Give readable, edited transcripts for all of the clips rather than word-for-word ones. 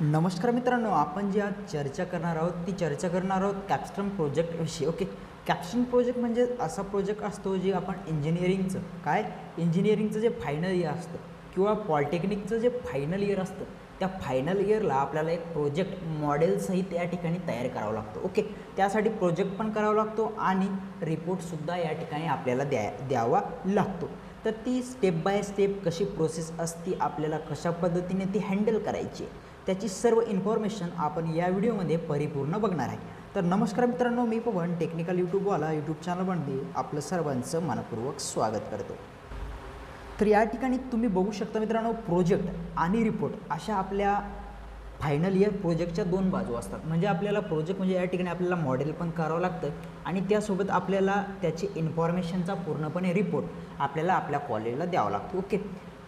नमस्कार मित्रांनो, आपण जी आज चर्चा करणार आहोत ती चर्चा करणार आहोत कॅप्स्टोन प्रोजेक्टविषयी. ओके, कॅप्स्टोन प्रोजेक्ट म्हणजे असा प्रोजेक्ट असतो जे आपण इंजिनिअरिंगचं जे फायनल इयर असतं किंवा पॉलिटेक्निकचं जे फायनल इयर असतं त्या फायनल इयरला आपल्याला एक प्रोजेक्ट मॉडेलसहित या ठिकाणी तयार करावं लागतो. ओके, त्यासाठी प्रोजेक्ट पण करावा लागतो आणि रिपोर्टसुद्धा या ठिकाणी आपल्याला द्यावा लागतो. तर ती स्टेप बाय स्टेप कशी प्रोसेस असते, आपल्याला कशा पद्धतीने ती हँडल करायची त्याची सर्व इन्फॉर्मेशन आपण या व्हिडिओमध्ये परिपूर्ण बघणार आहे. तर नमस्कार मित्रांनो, मी पवन टेक्निकल यूट्यूबवाला यूट्यूब चॅनलमध्ये आपलं सर्वांचं मनपूर्वक स्वागत करतो. तर या ठिकाणी तुम्ही बघू शकता मित्रांनो, प्रोजेक्ट आणि रिपोर्ट अशा आपल्या फायनल इयर प्रोजेक्टच्या दोन बाजू असतात. म्हणजे आपल्याला प्रोजेक्ट म्हणजे या ठिकाणी आपल्याला मॉडेल पण करावं लागतं आणि त्यासोबत आपल्याला त्याची इन्फॉर्मेशनचा पूर्णपणे रिपोर्ट आपल्याला आपल्या कॉलेजला द्यावा लागतो. ओके,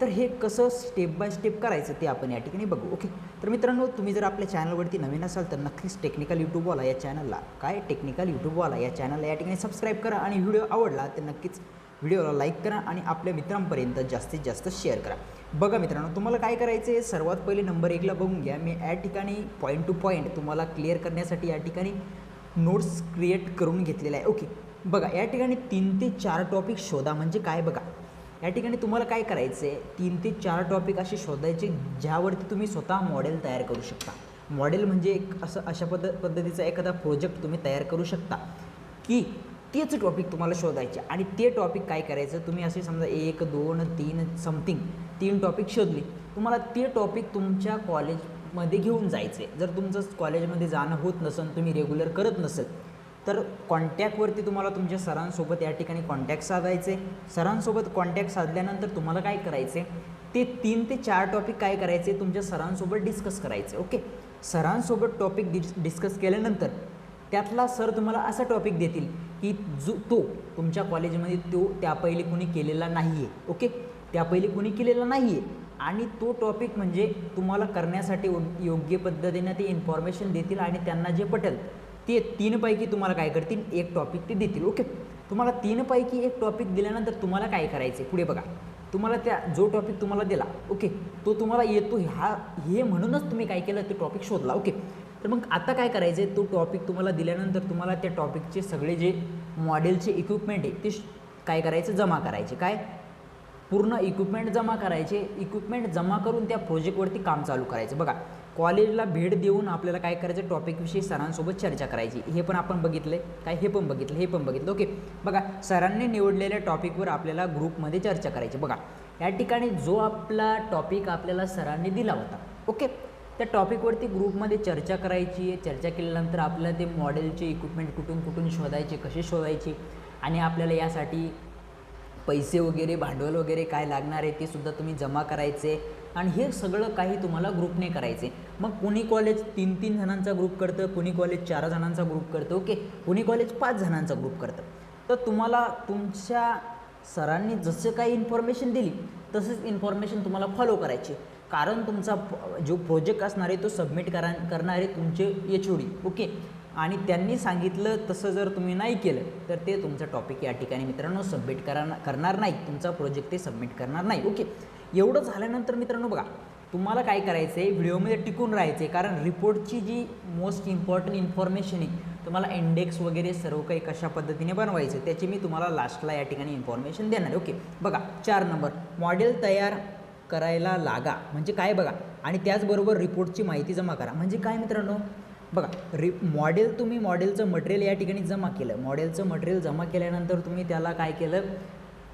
तर हे कसं स्टेप बाय स्टेप करायचं ते आपण या ठिकाणी बघू. ओके, तर मित्रांनो, तुम्ही जर आपल्या चॅनलवरती नवीन असाल तर नक्कीच टेक्निकल यूट्यूबवाला या चॅनलला या ठिकाणी सबस्क्राईब करा आणि व्हिडिओ आवडला तर नक्कीच व्हिडिओला लाईक करा आणि आपल्या मित्रांपर्यंत जास्तीत जास्त शेअर करा. बघा मित्रांनो, तुम्हाला काय करायचं आहे, सर्वात पहिले नंबर 1ला बघून घ्या. मी या ठिकाणी पॉईंट टू पॉईंट तुम्हाला क्लिअर करण्यासाठी या ठिकाणी नोट्स क्रिएट करून घेतलेला आहे. ओके, बघा या ठिकाणी 3 ते 4 टॉपिक शोधा. म्हणजे काय बघा, या ठिकाणी तुम्हाला काय करायचं आहे, 3 ते 4 टॉपिक असे शोधायचे ज्यावरती तुम्ही स्वतः मॉडेल तयार करू शकता. मॉडेल म्हणजे अशा पद्धतीचा एखादा प्रोजेक्ट तुम्ही तयार करू शकता की तेच टॉपिक तुम्हाला शोधायचे आणि ते टॉपिक काय करायचं, तुम्ही असे समजा 1 2 3 समथिंग 3 टॉपिक शोधली, तुम्हाला ते टॉपिक तुमच्या कॉलेजमध्ये घेऊन जायचे. जर तुमचं कॉलेजमध्ये जाणं होत नसेल, तुम्ही रेग्युलर करत नसेल तर कॉन्टॅक्टवरती तुम्हाला तुमच्या सरांसोबत या ठिकाणी कॉन्टॅक्ट साधायचे. सरांसोबत कॉन्टॅक्ट साधल्यानंतर तुम्हाला काय करायचे, ते 3 ते 4 टॉपिक काय करायचे, तुमच्या सरांसोबत डिस्कस करायचे. ओके, सरांसोबत टॉपिक डिस्कस केल्यानंतर त्यातला सर तुम्हाला असा टॉपिक देतील की तो तुमच्या कॉलेजमध्ये त्यापहिले कुणी केलेला नाही आहे. ओके, त्यापहिले कुणी केलेला नाही आहे आणि तो टॉपिक म्हणजे तुम्हाला करण्यासाठी योग्य पद्धतीने ते इन्फॉर्मेशन देतील आणि त्यांना जे पटेल ते 3 पैकी तुम्हाला काय करतील, एक टॉपिक ते देतील. ओके, तुम्हाला 3 पैकी एक टॉपिक दिल्यानंतर तुम्हाला काय करायचे, पुढे बघा, तुम्हाला जो टॉपिक तुम्हाला दिला, ओके, तो तुम्हाला येतो हे म्हणूनच तुम्ही काय केलं, ते टॉपिक शोधला. ओके, तर मग आता काय करायचं आहे, तो टॉपिक तुम्हाला दिल्यानंतर तुम्हाला त्या टॉपिकचे सगळे जे मॉडेलचे इक्विपमेंट आहे ते काय करायचं, जमा करायचे. काय, पूर्ण इक्विपमेंट जमा करायचे. इक्विपमेंट जमा करून त्या प्रोजेक्टवरती काम चालू करायचं. बघा, कॉलेजला भेट देऊन आपल्याला काय करायचं, टॉपिकविषयी सरांसोबत चर्चा करायची. हे पण आपण बघितलं काय, हे पण बघितलं. ओके, बघा, सरांनी निवडलेल्या टॉपिकवर आपल्याला ग्रुपमध्ये चर्चा करायची. बघा, या ठिकाणी जो आपला टॉपिक आपल्याला सरांनी दिला होता, ओके, त्या टॉपिकवरती ग्रुपमध्ये चर्चा करायची. चर्चा केल्यानंतर आपल्याला ते मॉडेलचे इक्विपमेंट कुठून शोधायचे, कसे शोधायचे आणि आपल्याला यासाठी पैसे वगैरे, भांडवल वगैरे काय लागणार आहे ते सुद्धा तुम्ही जमा करायचे आणि हे सगळं काही तुम्हाला ग्रुपने करायचे. मग कुणी कॉलेज 3 जणांचा ग्रुप करतं, कुणी कॉलेज 4 जणांचा ग्रुप करतं, ओके, कुणी कॉलेज 5 जणांचा ग्रुप करतं. तर तुम्हाला तुमच्या सरांनी जसं काही इन्फॉर्मेशन दिली तसंच इन्फॉर्मेशन तुम्हाला फॉलो करायची. कारण तुमचा जो प्रोजेक्ट असणार आहे तो सबमिट करणारे तुमचे HOD. ओके, आणि त्यांनी सांगितलं तसं जर तुम्ही नाही केलं तर ते तुमचं टॉपिक या ठिकाणी मित्रांनो सबमिट करणार नाही, तुमचा प्रोजेक्ट ते सबमिट करणार नाही. ओके, एवढं झाल्यानंतर मित्रांनो बघा, तुम्हाला काय करायचं आहे, व्हिडिओमध्ये टिकून राहायचं आहे. कारण रिपोर्टची जी मोस्ट इम्पॉर्टंट इन्फॉर्मेशन आहे, तुम्हाला इंडेक्स वगैरे सर्व काही कशा पद्धतीने बनवायचं त्याची मी तुम्हाला लास्टला या ठिकाणी इन्फॉर्मेशन देणार आहे. ओके, बघा, 4 नंबर, मॉडेल तयार करायला लागा. म्हणजे काय बघा, आणि त्याचबरोबर रिपोर्टची माहिती जमा करा. म्हणजे काय मित्रांनो बघा, तुम्ही मॉडेलचं मटेरियल या ठिकाणी जमा केलं. मॉडेलचं मटेरियल जमा केल्यानंतर तुम्ही त्याला काय केलं,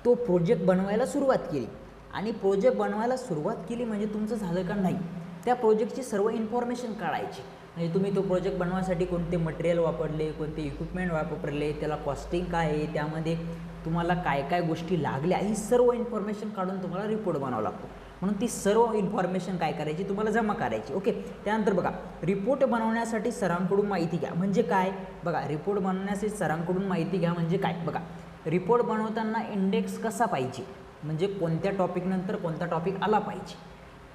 तो प्रोजेक्ट बनवायला सुरुवात केली. आणि प्रोजेक्ट बनवायला सुरुवात केली म्हणजे तुमचं झालं का नाही, त्या प्रोजेक्टची सर्व इन्फॉर्मेशन काढायची. म्हणजे तुम्ही तो प्रोजेक्ट बनवायसाठी कोणते मटेरियल वापरले, कोणते इक्विपमेंट वापरले, त्याला कॉस्टिंग काय आहे, त्यामध्ये तुम्हाला काय काय गोष्टी लागल्या, ही सर्व इन्फॉर्मेशन काढून तुम्हाला रिपोर्ट बनावा लागतो. म्हणून ती सर्व इन्फॉर्मेशन काय करायची, तुम्हाला जमा करायची. ओके, त्यानंतर बघा, रिपोर्ट बनवण्यासाठी सरांकडून माहिती घ्या. म्हणजे काय बघा, रिपोर्ट बनवण्यासाठी सरांकडून माहिती घ्या म्हणजे काय बघा, रिपोर्ट बनवताना इंडेक्स कसा पाहिजे, म्हणजे कोणत्या टॉपिकनंतर कोणता टॉपिक आला पाहिजे,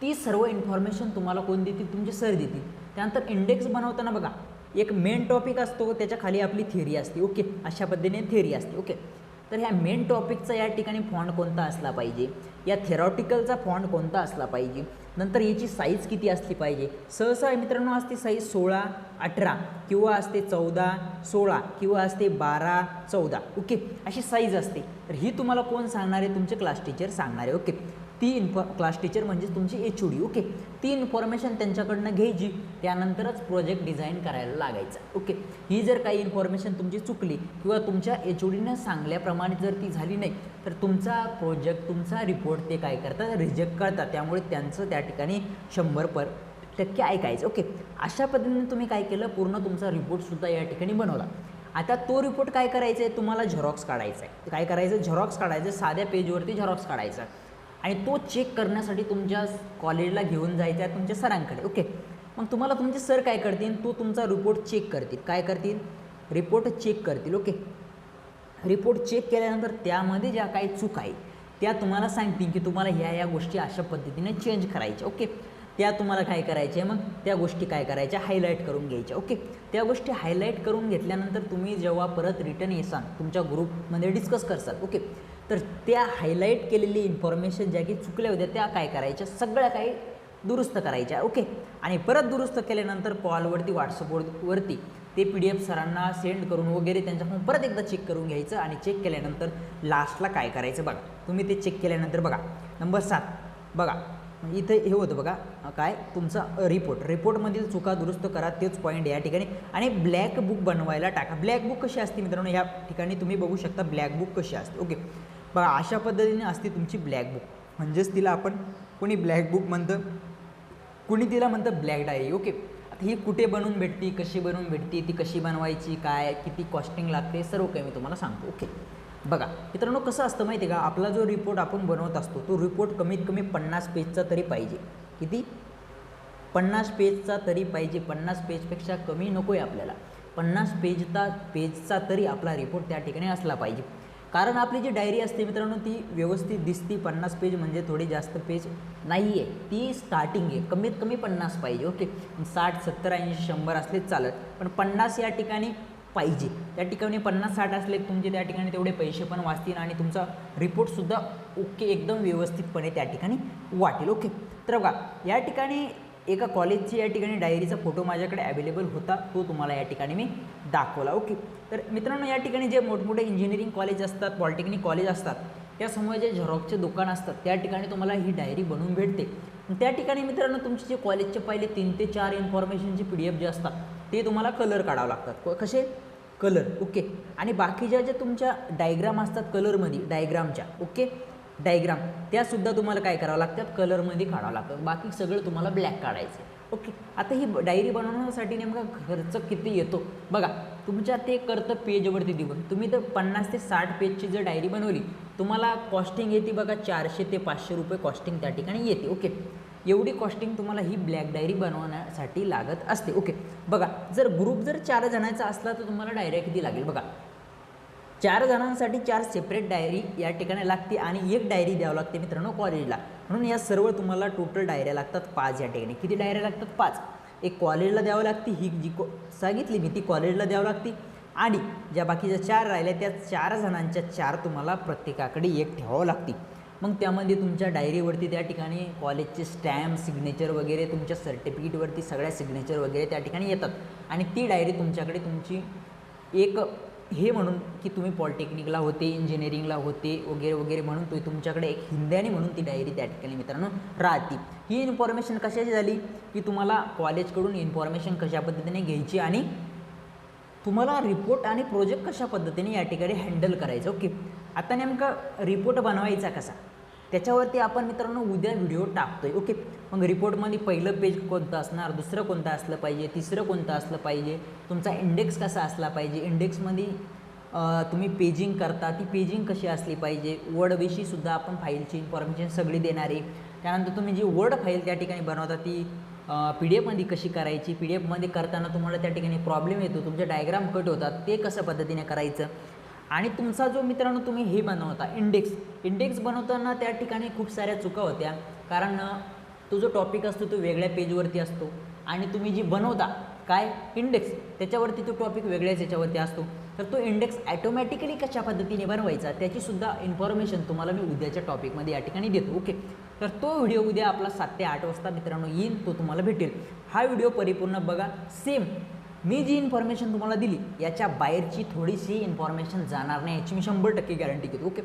ती सर्व इन्फॉर्मेशन तुम्हाला कोण देतील, तुमचे सर देतील. त्यानंतर इंडेक्स बनवताना बघा, एक मेन टॉपिक असतो, त्याच्या खाली आपली थिअरी असते. ओके, अशा पद्धतीने थिअरी असते. ओके, तर ह्या मेन टॉपिकचा या ठिकाणी फॉन्ट कोणता असला पाहिजे, या थेरॉटिकलचा फॉन्ट कोणता असला पाहिजे, नंतर याची साईज किती असली पाहिजे. सहसा मित्रांनो असते साईज 16-18 किंवा असते 14-16 किंवा असते 12-14. ओके, अशी साईज असते. तर ही तुम्हाला कोण सांगणार आहे, तुमचे क्लास टीचर सांगणार आहे. ओके, ती क्लास टीचर म्हणजे तुमची HOD. ओके, ती इन्फॉर्मेशन त्यांच्याकडनं घ्यायची, त्यानंतरच प्रोजेक्ट डिझाईन करायला लागायचा. ओके, ही जर काही इन्फॉर्मेशन तुमची चुकली किंवा तुमच्या HODनं सांगल्याप्रमाणे जर ती झाली नाही तर तुमचा प्रोजेक्ट, तुमचा रिपोर्ट ते काय करतात, रिजेक्ट करतात. त्यामुळे त्यांचं त्या ठिकाणी 100% ऐकायचं. ओके, अशा पद्धतीने तुम्ही काय केलं, पूर्ण तुमचा रिपोर्टसुद्धा या ठिकाणी बनवला. आता तो रिपोर्ट काय करायचा आहे, तुम्हाला झेरॉक्स काढायचा आहे. काय करायचं, झेरॉक्स काढायचं, साध्या पेजवरती झेरॉक्स काढायचा आणि तो चेक करण्यासाठी तुमच्या कॉलेजला घेऊन जायचा आहे तुमच्या सरांकडे. ओके, मग तुम्हाला तुमचे सर काय करतील, तो तुमचा रिपोर्ट चेक करतील. काय करतील, रिपोर्ट चेक करतील. ओके, रिपोर्ट चेक केल्यानंतर त्यामध्ये ज्या काही चूक आहे त्या तुम्हाला सांगतील की तुम्हाला ह्या गोष्टी अशा पद्धतीने चेंज करायच्या. ओके, त्या तुम्हाला काय करायचे, मग त्या गोष्टी काय करायच्या, हायलाईट करून घ्यायच्या. ओके, त्या गोष्टी हायलाईट करून घेतल्यानंतर तुम्ही जेव्हा परत रिटर्न येसाल तुमच्या ग्रुपमध्ये डिस्कस करसाल. ओके, तर त्या हायलाईट केलेली इन्फॉर्मेशन ज्या की चुकल्या होत्या त्या काय करायच्या, सगळ्या काही दुरुस्त करायच्या. ओके, आणि परत दुरुस्त केल्यानंतर कॉलवरती, व्हॉट्सअपवरती ते PDF सरांना सेंड करून वगैरे त्यांच्याकडून परत एकदा चेक करून घ्यायचं. आणि चेक केल्यानंतर लास्टला काय करायचं बघा, तुम्ही ते चेक केल्यानंतर बघा नंबर 7 बघा इथे हे होतं बघा, काय तुमचा रिपोर्टमधील चुका दुरुस्त करा, तेच पॉईंट या ठिकाणी. आणि ब्लॅक बुक बनवायला टाका. ब्लॅक बुक कशी असते मित्रांनो, या ठिकाणी तुम्ही बघू शकता ब्लॅक बुक कशी असते. ओके, बघा अशा पद्धतीने असते तुमची ब्लॅक बुक. म्हणजेच तिला आपण कोणी ब्लॅक बुक म्हणतं, कुणी तिला म्हणतं ब्लॅक डायरी. ओके, आता ही कुठे बनवून भेटते, कशी बनवून भेटते, ती कशी बनवायची, काय किती कॉस्टिंग लागते, सर्व काही मी तुम्हाला सांगतो. ओके, बघा मित्रांनो कसं असतं माहिती आहे का, आपला जो रिपोर्ट आपण बनवत असतो तो रिपोर्ट कमीत कमी 50 पेजचा तरी पाहिजे. किती, 50 पेजचा तरी पाहिजे. 50 पेजपेक्षा कमी नको आहे आपल्याला. 50 पेजचा तरी आपला रिपोर्ट त्या ठिकाणी असला पाहिजे. कारण आपली जी डायरी असते मित्रांनो ती व्यवस्थित दिसती. 50 पेज म्हणजे थोडी जास्त पेज नाही आहे, ती स्टार्टिंग आहे. कमीत कमी 50 पाहिजे. ओके, 60, 70, 80, 100 असलेच चालत, पण 50 या ठिकाणी पाहिजे. त्या ठिकाणी 50-60 असले तुमचे त्या ठिकाणी तेवढे पैसे पण वाचतील आणि तुमचा रिपोर्टसुद्धा ओके एकदम व्यवस्थितपणे त्या ठिकाणी वाटेल. ओके, तर बघा या ठिकाणी एका कॉलेजची या ठिकाणी डायरीचा फोटो माझ्याकडे अवेलेबल होता, तो तुम्हाला या ठिकाणी मी दाखवला. ओके, तर मित्रांनो या ठिकाणी जे मोठमोठे इंजिनिअरिंग कॉलेज असतात, पॉलिटेक्निक कॉलेज असतात, त्यासमोर जे झेरॉक्सचे दुकान असतात त्या ठिकाणी तुम्हाला ही डायरी बनवून भेटते. त्या ठिकाणी मित्रांनो तुमचे जे कॉलेजचे पहिले 3 ते 4 इन्फॉर्मेशनचे PDF जे असतात ते तुम्हाला कलर काढावं लागतात. कसे, कलर. ओके, आणि बाकीच्या ज्या तुमच्या डायग्राम असतात कलरमध्ये, डायग्रामच्या ओके डायग्राम त्यासुद्धा तुम्हाला काय करावं लागतात, कलरमध्ये काढावं लागतं. बाकी सगळं तुम्हाला ब्लॅक काढायचं. ओके, आता ही डायरी बनवण्यासाठी नेमका खर्च किती येतो बघा, तुमच्या ते करतं पेजवरती दिवस. तुम्ही तर 50 ते 60 पेजची जर डायरी बनवली तुम्हाला कॉस्टिंग येते बघा 400 ते 500 रुपये कॉस्टिंग त्या ठिकाणी येते. ओके, एवढी कॉस्टिंग तुम्हाला ही ब्लॅक डायरी बनवण्यासाठी लागत असते. ओके, बघा जर ग्रुप जर 4 जणांचा असला तर तुम्हाला डायऱ्या किती लागेल बघा, 4 जणांसाठी 4 सेपरेट डायरी या ठिकाणी लागते आणि एक डायरी द्यावं लागते मित्रांनो कॉलेजला. म्हणून या सर्व तुम्हाला टोटल डायऱ्या लागतात 5 या ठिकाणी. किती डायऱ्या लागतात, 5. एक कॉलेजला द्यावं लागते, ही जी सांगितली मी ती कॉलेजला द्यावं लागते. आणि ज्या बाकीच्या 4 राहिल्या त्या 4 जणांच्या 4 तुम्हाला प्रत्येकाकडे एक ठेवावं लागते. मग त्यामध्ये तुमच्या डायरीवरती त्या ठिकाणी कॉलेजचे स्टॅम्प, सिग्नेचर वगैरे, तुमच्या सर्टिफिकेटवरती सगळ्या सिग्नेचर वगैरे त्या ठिकाणी येतात. आणि ती डायरी तुमच्याकडे तुमची एक हे म्हणून की तुम्ही पॉलिटेक्निकला होते, इंजिनिअरिंगला होते वगैरे वगैरे म्हणून तो तुमच्याकडे एक हिंद्याने म्हणून ती डायरी त्या ठिकाणी मित्रांनो राहते. ही इन्फॉर्मेशन कशाची झाली की तुम्हाला कॉलेजकडून इन्फॉर्मेशन कशा पद्धतीने घ्यायची आणि तुम्हाला रिपोर्ट आणि प्रोजेक्ट कशा पद्धतीने या ठिकाणी हँडल करायचं. ओके, आता नेमका रिपोर्ट बनवायचा कसा त्याच्यावरती आपण मित्रांनो उद्या व्हिडिओ टाकतोय. ओके, मग रिपोर्टमध्ये पहिलं पेज कोणतं असणार, दुसरं कोणतं असलं पाहिजे, तिसरं कोणतं असलं पाहिजे, तुमचा इंडेक्स कसा असला पाहिजे, इंडेक्समध्ये तुम्ही पेजिंग करता ती पेजिंग कशी असली पाहिजे, वर्डविषयीसुद्धा आपण फाईलची इन्फॉर्मेशन सगळी देणार आहे. त्यानंतर तुम्ही जी वर्ड फाईल त्या ठिकाणी बनवता ती PDF मध्ये कशी करायची, PDF मध्ये करताना तुम्हाला त्या ठिकाणी प्रॉब्लेम येतो, तुमचे डायग्राम कट होतात, ते कसं पद्धतीने करायचं. आणि तुमचा जो मित्रांनो तुम्ही हे बनवता इंडेक्स बनवताना त्या ठिकाणी खूप साऱ्या चुका होत्या. कारण तो जो टॉपिक असतो तो वेगळ्या पेजवरती असतो आणि तुम्ही जी बनवता काय इंडेक्स त्याच्यावरती तो टॉपिक वेगळ्याच याच्यावरती असतो. तर तो इंडेक्स ॲटोमॅटिकली कशा पद्धतीने बनवायचा त्याचीसुद्धा इन्फॉर्मेशन तुम्हाला मी उद्याच्या टॉपिकमध्ये या ठिकाणी देतो. ओके, तर तो व्हिडिओ उद्या आपला 7 ते 8 वाजता मित्रांनो येईल, तो तुम्हाला भेटेल. हा व्हिडिओ परिपूर्ण बघा. सेम मी जी इन्फॉर्मेशन तुम्हाला दिली याच्या बाहेरची थोडीशी इन्फॉर्मेशन जाणार नाही याची मी 100% गॅरंटी घेतो. ओके,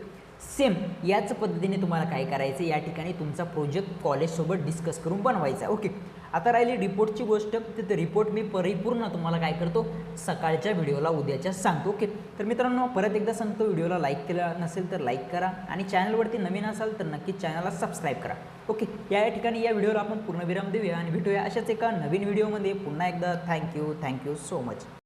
सेम याच पद्धतीने तुम्हाला काय करायचं या ठिकाणी तुमचा प्रोजेक्ट कॉलेजसोबत डिस्कस करून बनवायचा. ओके, आता राहिली रिपोर्टची गोष्ट. तर रिपोर्ट मी परिपूर्ण तुम्हाला काय करतो सकाळच्या व्हिडिओला उद्याच्या सांगतो. ओके, तर मित्रांनो परत एकदा सांगतो, व्हिडिओला लाईक केला नसेल तर लाईक करा आणि चॅनलवरती नवीन असाल तर नक्कीच चॅनलला सबस्क्राईब करा. ओके, या ठिकाणी या व्हिडिओला आपण पूर्णविराम देऊया आणि भेटूया अशाच एका नवीन व्हिडिओमध्ये. पुन्हा एकदा थँक्यू सो मच.